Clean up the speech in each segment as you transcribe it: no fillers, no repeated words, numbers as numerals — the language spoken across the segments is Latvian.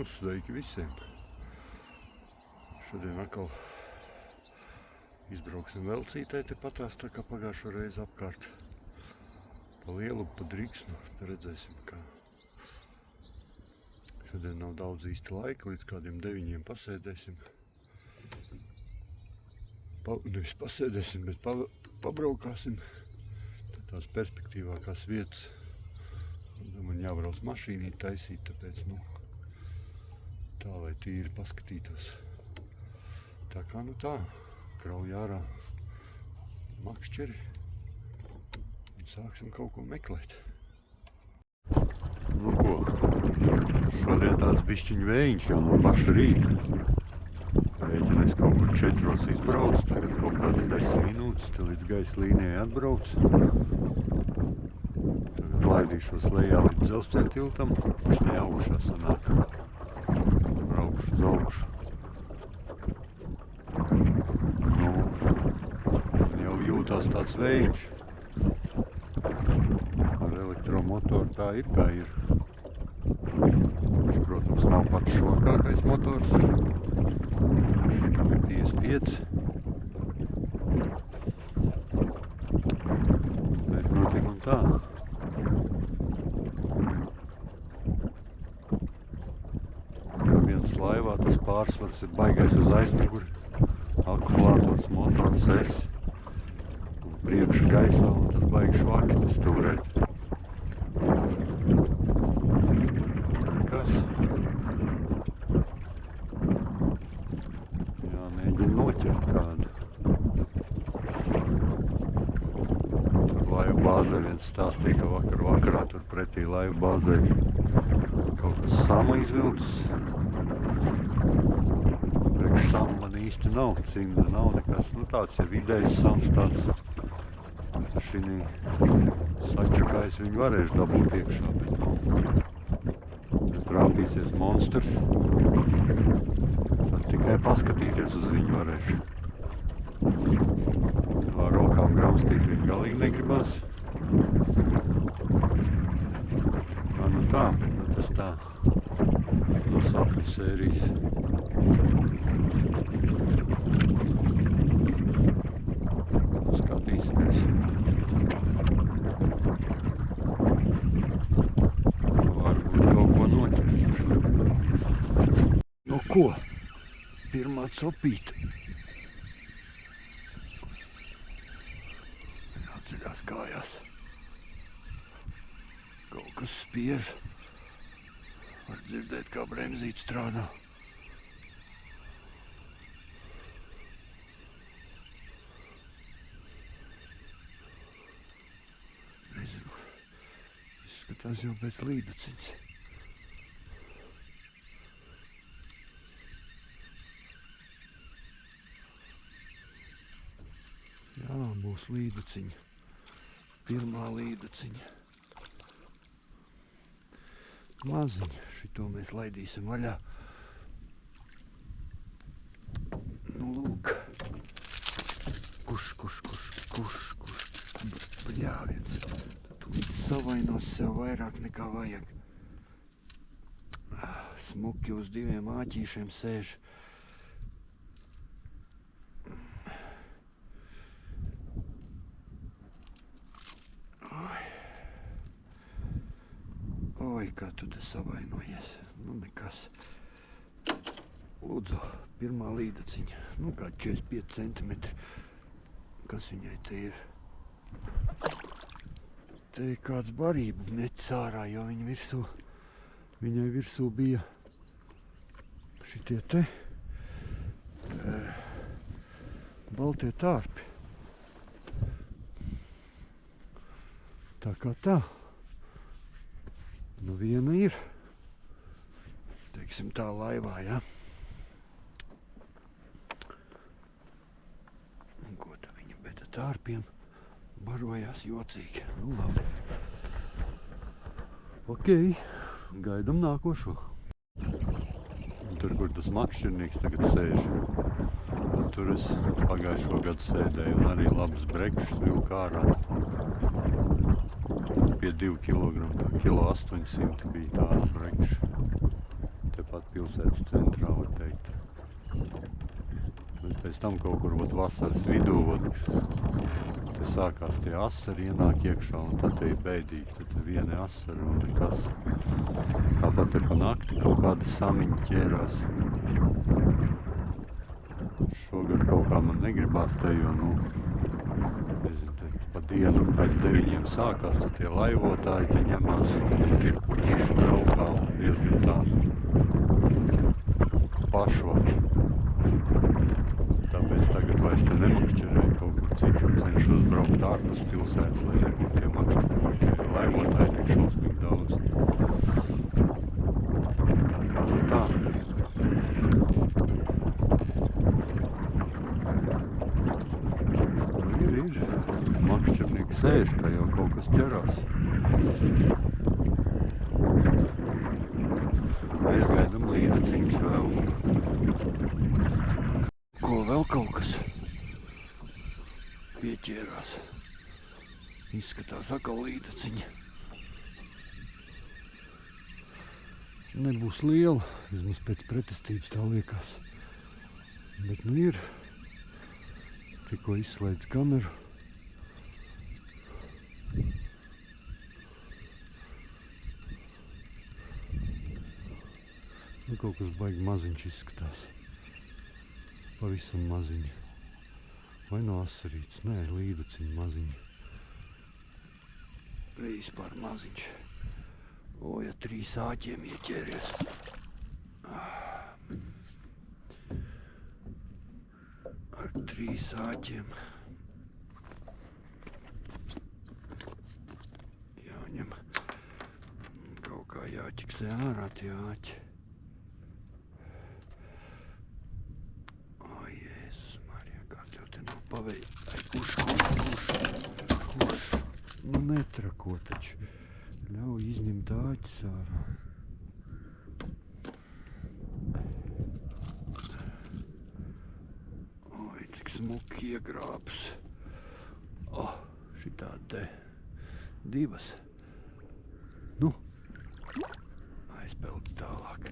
Sveiki visiem! Šodien atkal izbrauksim velcītē tepatās, tā kā pagājušo reizi apkārt. Pa lielu, pa Driksnu, redzēsim kā. Šodien nav daudz īsti laika, līdz kādiem 9 pasēdēsim. Nevis pasēdēsim, bet pabraukāsim. Tad tās perspektīvākās vietas. Man jābrauc mašīnī taisīt, tāpēc, tā, lai tīri paskatītos. Tā kā, tā, krauj ārā makšķeri un sāksim kaut ko meklēt. Nu ko, šodien tāds bišķiņ vējiņš jau no paša rīta. Rēķinās kaut kur 4 izbrauc, tagad kaut kāds 10 minūtes, te līdz gaisa līnijai atbrauc. Tagad laidīšos lejā līdz dzelzceļa tiltam, viņš ne augšā sanāk. Braukšu uz augšu. Jau jūtās tāds vējiņš. Ar elektromotoru tā ir kā ir. Viņš, protams, nav pats šokākais motors. Šitam ir 55. Bet tik un tā. Viens laivā tas pārsvars ir baigais uz aizmuguri. Akumulātors, motors, un priekšu gaisā, un tad baigi švaki tas turēt. Kas? Jāmēģina noķert kādu. Tur laivu bāzē viens stāstīja, ka vakarā tur pretī laivu bāzē kaut kas sama izvilcis. Samu man īsti nav, cimda nav nekas, tāds ja vidējs sams tāds. Šinī sačakājs viņu varēšu dabūt iekšā, bet ja trāpīsies monstrs, tad tikai paskatīties uz viņu varēšu. Ar rokām gramstīt viņu galīgi negribas. Tā, tas tā, no sapņu sērijas. Skatīsimies. Varbūt kaut ko noķersim šodien. Nu ko? Pirmā copīta. Jāceļās kājās. Kaut kas spiež. Var dzirdēt, kā bremzīte strādā. Nezinu. Izskatās jau pēc līdaciņas. Jā, būs līdaciņa. Pirmā līdaciņa. Maziņa. Šito mēs laidīsim vaļā. Nu, lūk. Kuš. Bļāviens. Tu savainos sev vairāk nekā vajag. Smuki uz 2 āķīšiem sēž. Oi, kā tu te savainojies. Nu, nekas. Lūdzu, pirmā līdaciņa. Nu, kā 45 centimetri. Kas viņai te ir? Te ir kāds barību metis ārā, jo viņai virsū bija šitie te baltie tārpi. Tā kā tā. Nu, viena ir, teiksim tā, laivā, ja? Un ko tu viņa beta tārpiem barojās jocīgi? Nu, labi. Ok, gaidam nākošo. Un tur, kur tas makšķernieks tagad sēž, tur es pagājušo gadu sēdēju un arī labas brekšas vilku ārā. Pie 2 kg, 1,8 kg bija tāds brekšs. Te tepat pilsētas centrā, var teikt. Bet pēc tam kaut kur vasaras vidū, te sākās tie asari ienāk iekšā, un tad te ir bēdīgi, tad te vieni asari un nekas. Tāpat te pa nakti kaut kāda samiņa ķērās. Šogad kaut kā man negribās te, jo, nezinu, te pa dienu pēc 9 sākās, tad tie laivotāji te ņemās, tie puķīši braukā un diezgan tā pašvāk. Tāpēc tagad vairs te nemakšķerēju, kaut kur citur cenšos braukt ārpus pilsētas, lai nebūtu tie makšķeri, tie laivotāji tik šausmīgi daudz. Tā. Makšķernieki sēž, kā jau kaut kas ķerās. Mēs gaidām līdeciņus vēl. Ko vēl kaut kas pieķērās. Izskatās atkal līdeciņa. Nebūs liela, vismaz pēc pretestības tā liekas. Bet ir. Tikko izslēdz kameru. Kaut kas baigi maziņš izskatās. Pavisam maziņi. Vai no asarītes? Nē, līdeciņi maziņi. Vispār maziņš. Ja 3 āķiem ieķēries. Ar 3 āķiem. Jāņem. Kaut kā jāķiksē ārā tie āķi. Kurš? Nu netrako taču. Ļauj izņemt āķis ārā. Oi, cik smuki iegrābs. Šitādi te 2. Nu, aizpeld tālāk.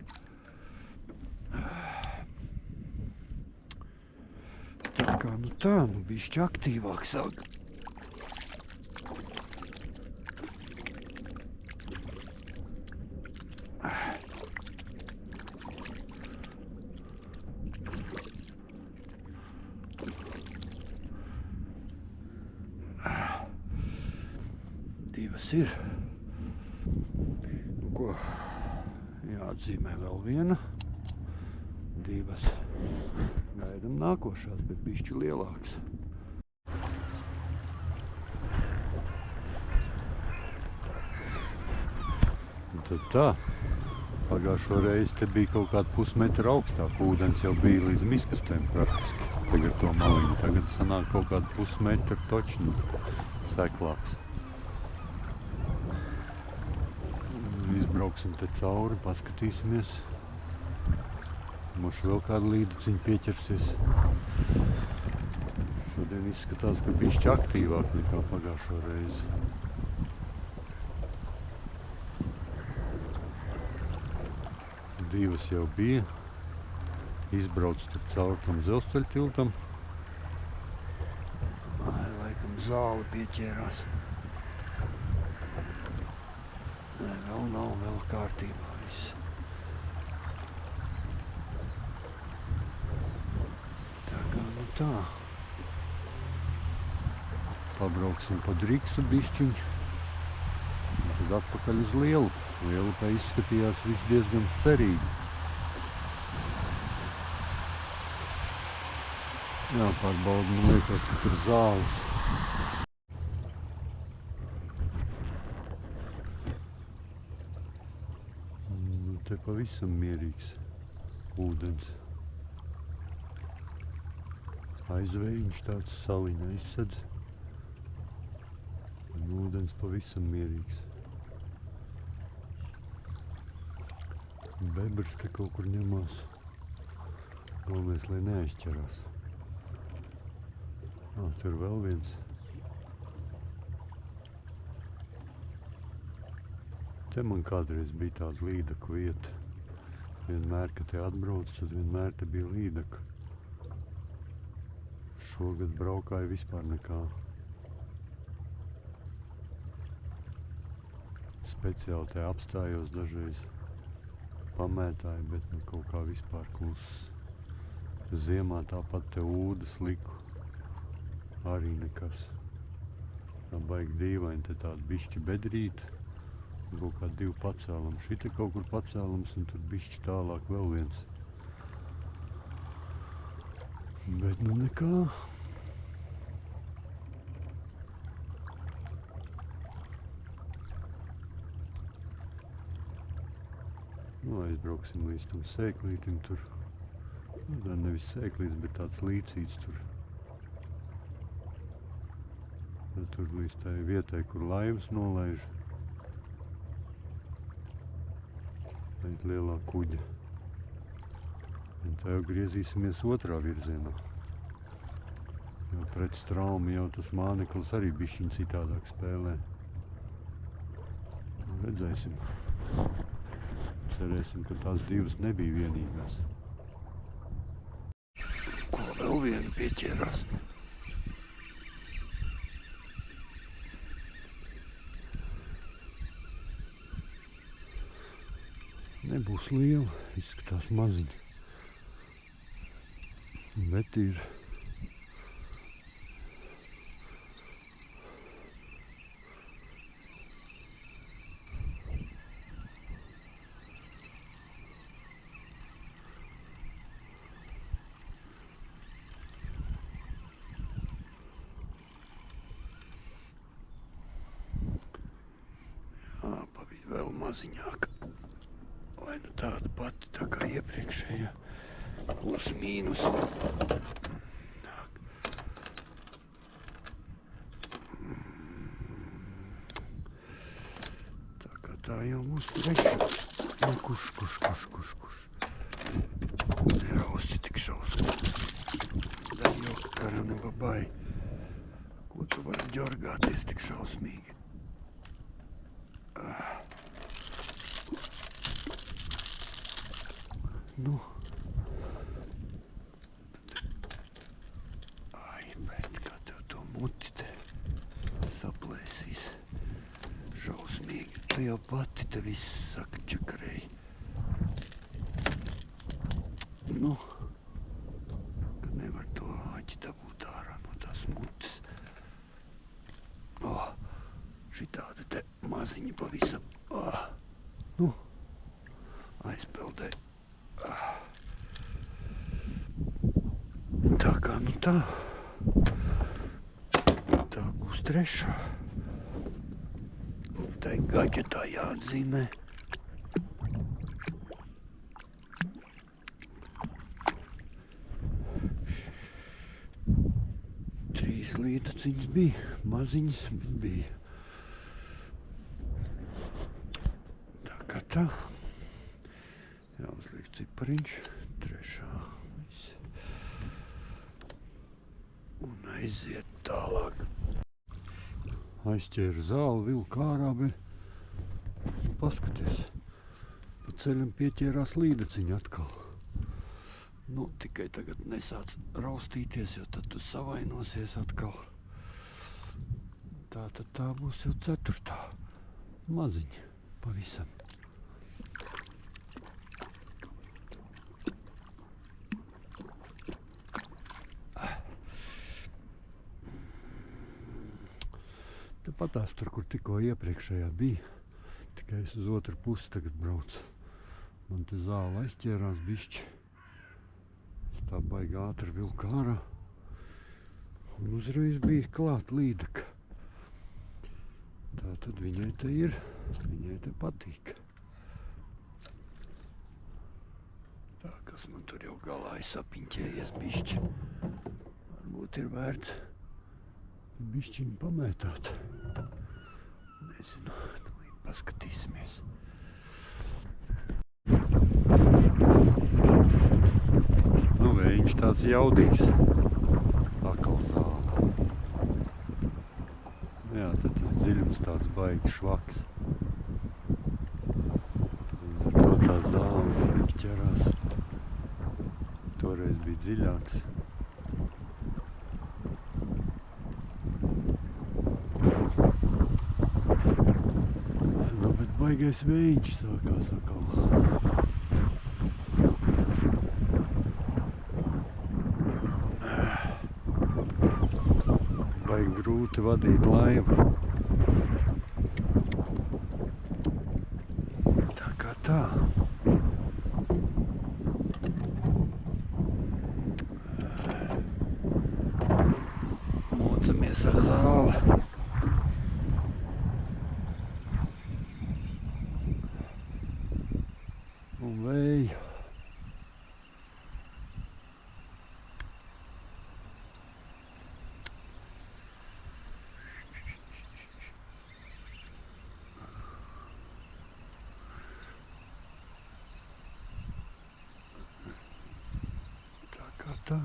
Tā, bišķi aktīvāk sāk. Divas ir. Ko? Jāatzīmē vēl viena. 2. Gaidam nākošās, bet bišķi lielāks. Un tad tā, pagājušo reizi te bija kaut kāda pusmetra augstāk, ūdens jau bija līdz miskastēm praktiski. Tagad to maliņu, tagad sanāk kaut kāda pusmetra točņi seklāks. Izbrauksim te cauri, paskatīsimies. Moši vēl kādu līdeciņu pieķersies. Šodien izskatās, ka bišķi aktīvāk nekā pagājušo reizi. Divas jau bija. Izbrauc tur cauri tam dzelzceļa tiltam. Laikam zāle pieķērās. Nē, vēl nav, vēl kārtībā viss. Tā. Pabrauksim pa Driksu bišķiņu. Un tad atpakaļ uz Lielupu. Lielupā izskatījās viss diezgan cerīgi. Jāpārbauda, man liekas, ka tur zāles. Te pavisam mierīgs ūdens. Aizvējiņš tāds saliņa aizsedz. Un ūdens pavisam mierīgs. Bebrs te kaut kur ņemās. Galvenais, lai neaizķerās. Tur vēl viens. Te man kādreiz bija tāda līdaku vieta. Vienmēr, kad te atbrauc, tad vienmēr te bija līdaka. Šogad braukāju vispār nekā. Speciāli te apstājos dažreiz, pamētāju, bet nu kaut kā vispār kluss. Ziemā tāpat te ūdas liku, arī nekas. Tā baigi dīvaini, te tāda bišķi bedrīta, un kaut kā 2 pacēlums. Šite kaut kur pacēlums, un tur bišķi tālāk vēl viens. Bet nu nekā. Nu, aizbrauksim līdz tam sēklītim tur. Nu, tā nevis sēklīts, bet tāds līcīts tur. Ja tur līdz tai vietai, kur laivas nolaiž. Aiz lielā kuģa. Un tā jau griezīsimies otrā virzienā. Jo pret straumi jau tas māneklis arī bišķiņ citādāk spēlē. Redzēsim. Cerēsim, ka tās divas nebija vienīgās. Ko vēl viena pieķērās? Nebūs liela, izskatās maziņa. Bet ir. Bija vēl maziņāka. Vai nu tāda pati tā kā iepriekšējā. Plus mīnus. Tā kā tā jau būs trešā. Nu, kurš. Nerausti tik šausmīgi. Da jokaram babai. Ko tu vari ģorgāties tik šausmīgi? Nu. Ai, bet kā tev to muti te saplēsīs. Šausmīgi. Tu jau pati te viss saka čakarēji. Nu. Ka nevar to āķi dabūt ārā no tās mutes. Šitāda te maziņa pavisam. Nu. Aizpeldē. Tā kā nu tā. Tā būs trešā. Tai gadžetā jāatzīmē. 3 līdaciņas bija. Maziņas, bet bija. Tā kā tā. Jāuzliek cipariņš. Trešā. Un aiziet tālāk. Aizķēra zāli, vilka ārā, bet paskaties. Pa ceļam pieķērās līdaciņa atkal. Nu, tikai tagad nesāc raustīties, jo tad tu savainosies atkal. Tātad tā būs jau 4. Maziņa pavisam. Patās tur, kur tikko iepriekšējā bija, tikai es uz otru pusi tagad braucu. Man te zāle aizķērās bišķi. Es tā baigi ātri vilku ārā. Un uzreiz bija klāt līdaka. Tā tad viņai te ir, viņai te patīk. Tā, kas man tur jau galā ir sapiņķējies bišķi. Varbūt ir vērts bišķiņu pamētāt. Nezinu, paskatīsimies. Nu, viņš tāds jaudīgs. Akal zāle. Jā, tad tas dziļums tāds baigi švaks. Ar to tā zāle baigi ķerās. Toreiz bija dziļāks. Nu, bet baigais vējiņš sākās atkal. Baigi grūti vadīt laivu. Tā kā tā. Mocamies ar zāli. Un vēju. Tā kā tā.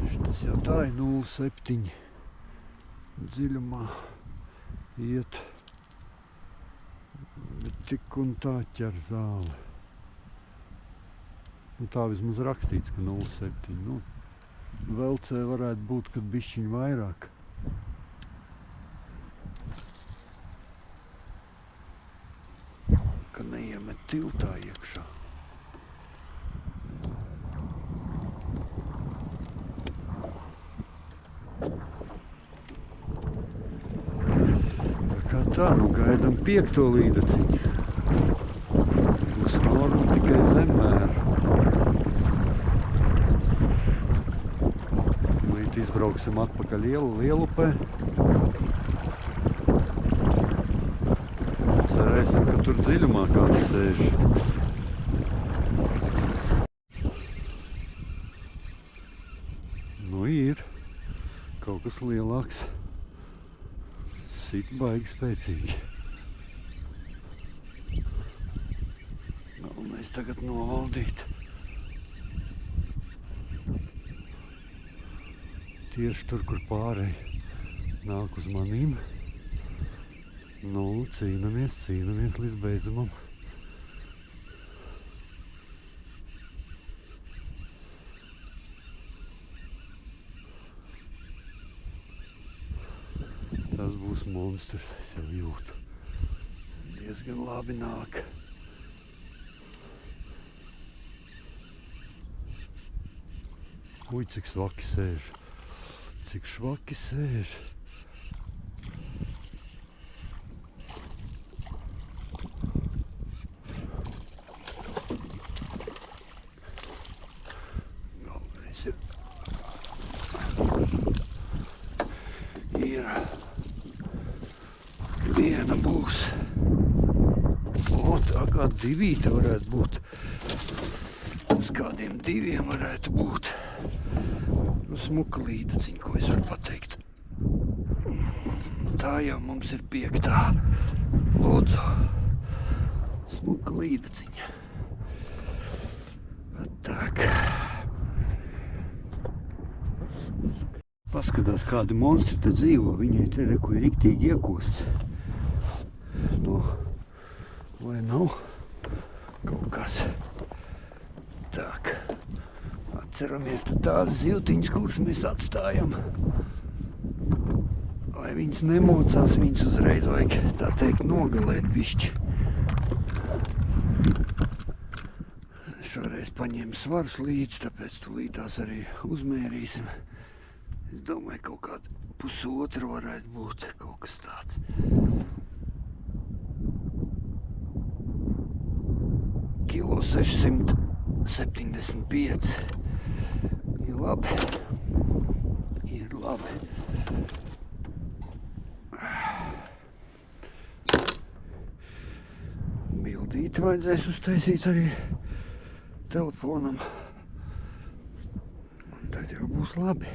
Šitas jau tā ir 0,7 dziļumā iet. Bet tik un tā ķer zāli. Nu, tā vismaz rakstīts, ka 0,7. Nu, Velcē varētu būt, kad bišķiņ vairāk. Ka neiemet tiltā iekšā. Tā, nu gaidam 5. līdaciņu. Būs norma tikai zemmēra. Līdz izbrauksim atpakaļ Lielupē. Cerēsim, ka tur dziļumā kāds sēž. Nu ir kaut kas lielāks. Sit baigi spēcīgi. Galvenais tagad novaldīt. Tieši tur, kur pārēji nāk uz manīm. Nu, cīnamies līdz beidzamam. Tas būs monstrs, es jau jūtu. Diezgan labi nāk. Uj, cik švaki sēž. Cik švaki sēž. Galvenais ir viena būs. O, tā kā divīte varētu būt. Uz kādiem 2 varētu būt. Nu, smuka līdaciņa, ko es varu pateikt. Tā jau mums ir 5. Lūdzu. Smuka līdaciņa. Tak. Paskatās, kādi monstri te dzīvo. Viņai te reku ir riktīgi iekosts. Nu, vai nav kaut kas? Tak. Atceramies tās zivtiņas, kuras mēs atstājam. Lai viņas nemocās, viņas uzreiz vajag, tā teikt, nogalēt bišķi. Šoreiz paņēmu svarus līdzi, tāpēc tūlītās arī uzmērīsim. Es domāju, kaut kāda 1,5 varētu būt, kaut kas tāds. Kilo 675. Ir labi. Ir labi. Bildīti vajadzēs uztaisīt arī telefonam. Un tad jau būs labi.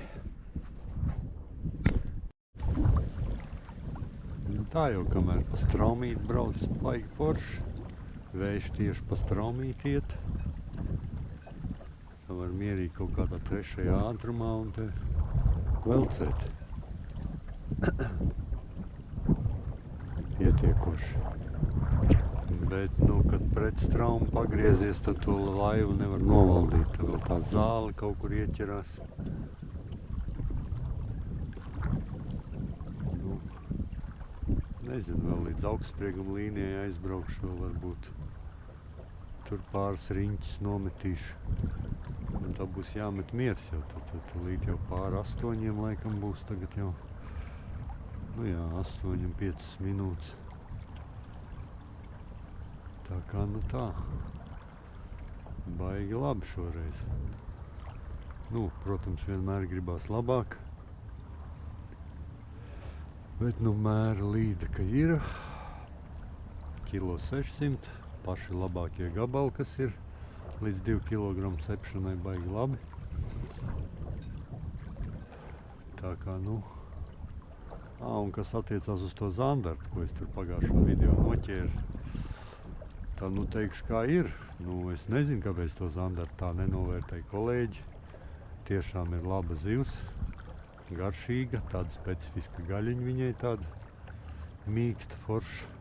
Tā jau, kamēr pa straumīti brauc, baigi forši. Vējš tieši pa straumīti iet. Tā var mierīgi kaut kādā 3. ātrumā un te velcēt. Pietiekoši. Bet, nu, kad pretstrauma pagriezies, tad to laivu nevar novaldīt. Tad vēl tā zāle kaut kur ieķerās. Nu, nezinu, vēl līdz augstsprieguma līnijai aizbraukšu, vēl varbūt tur pāris riņķis nometīšu. Un tad būs jāmet miers jau, tad līdz jau pāri 8 laikam būs tagad jau. Nu jā, 8,5 minūtes. Tā kā nu tā. Baigi labi šoreiz. Nu, protams, vienmēr gribās labāk. Bet nu mēra līda, ka ir. 600 kg. Paši labākie gabali, kas ir. Līdz 2 kg sepšanai baigi labi. Tā kā nu. Un kas attiecās uz to zandartu, ko es tur pagājušo video noķēru. Tā nu teikšu kā ir. Nu, es nezinu, kāpēc to zandartu tā nenovērtēja kolēģi. Tiešām ir laba zivs, garšīga, tāda specifiska gaļiņa viņai tāda mīksta, forša.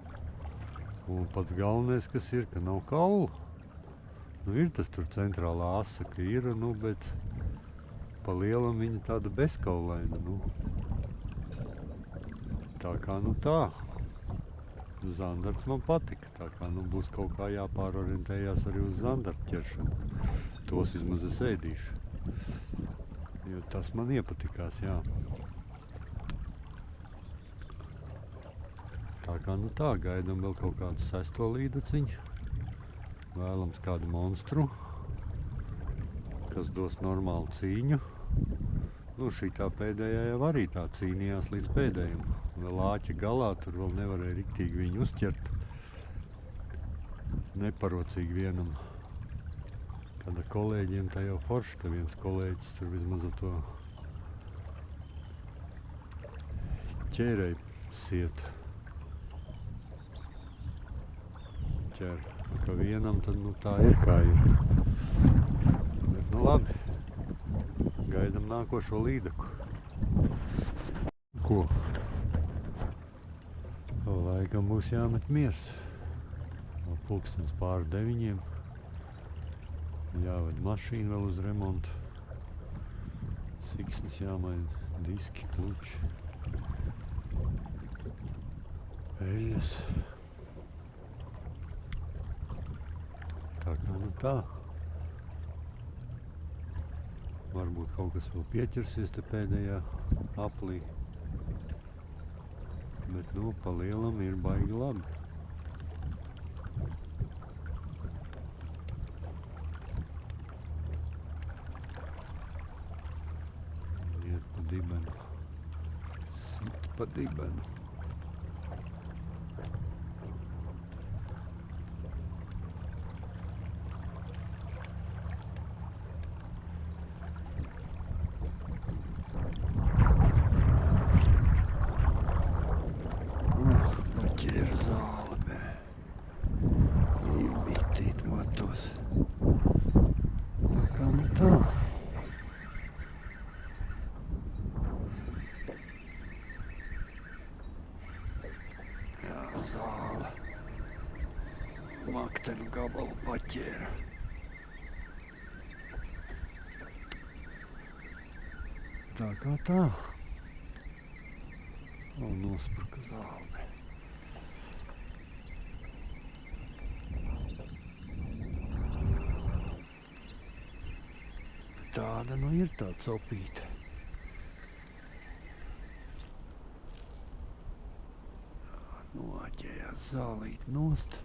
Un pats galvenais, kas ir, ka nav kaulu. Nu, ir tas tur centrālā asa, ka ir, nu, bet pa lielam viņa tāda bezkaulaina, nu. Tā kā nu tā. Zandarts man patika, tā kā nu būs kaut kā jāpārorientējās arī uz zandartu ķeršanu. Tos vismaz es ēdīšu. Jo tas man iepatikās, jā. Tā kā nu tā, gaidam vēl kaut kādu 6. līduciņu. Vēlams kādu monstru, kas dos normālu cīņu. Nu, šitā pēdējā jau arī tā cīnījās līdz pēdējiem. Vēl āķa galā, tur vēl nevarēja riktīgi viņu uzķert. Neparocīgi vienam. Kad ar kolēģiem tā jau forši, tā viens kolēģis tur vismaz ar to ķērēju sietu. Ķer. Ka vienam tad nu tā ir kā ir. Bet nu labi. Gaidam nākošo līdaku. Ko? Laikam būs jāmet miers. Pulkstens pāri 9. Jāved mašīnu vēl uz remontu. Siksnis jāmaina, diski, kluči. Eļas. Tā kā nu tā. Varbūt kaut kas vēl pieķersies te pēdējā aplī. Bet, nu, pa lielam ir baigi labi. Iet pa dibenu. Sit pa dibenu. Ķēra zāle, bē. Iebitīt matos. Tā kā nu tā. Jā, zāle. Makteņu gabalu paķēra. Tā kā tā. Un nospruka zāle. Tāda nu ir tā copīte. Noķējās zālīt nost.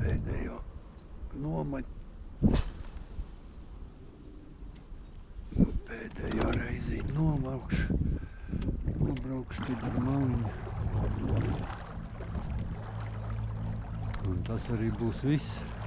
Pēdējo nomaļ. Pēdējo reizi nobraukšu. Nobraukšu tad ar maliņu. Un tas arī būs viss.